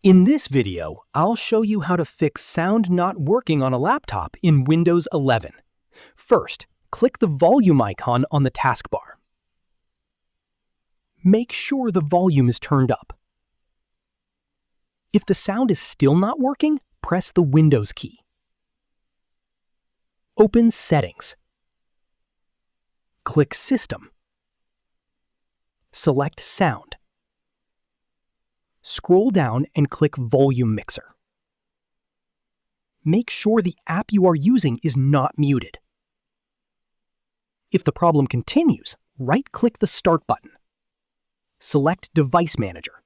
In this video, I'll show you how to fix sound not working on a laptop in Windows 11. First, click the volume icon on the taskbar. Make sure the volume is turned up. If the sound is still not working, press the Windows key. Open Settings. Click System. Select Sound. Scroll down and click Volume Mixer. Make sure the app you are using is not muted. If the problem continues, right-click the Start button. Select Device Manager.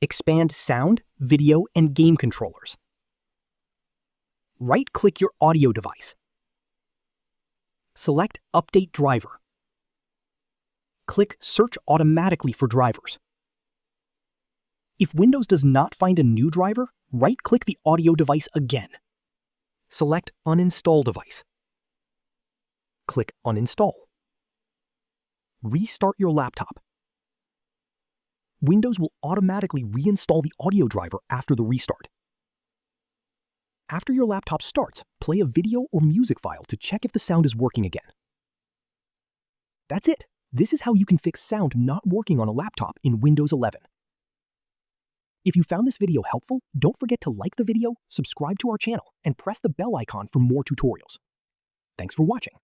Expand Sound, Video, and Game Controllers. Right-click your audio device. Select Update Driver. Click Search automatically for drivers. If Windows does not find a new driver, right-click the audio device again. Select Uninstall Device. Click Uninstall. Restart your laptop. Windows will automatically reinstall the audio driver after the restart. After your laptop starts, play a video or music file to check if the sound is working again. That's it. This is how you can fix sound not working on a laptop in Windows 11. If you found this video helpful, don't forget to like the video, subscribe to our channel, and press the bell icon for more tutorials. Thanks for watching.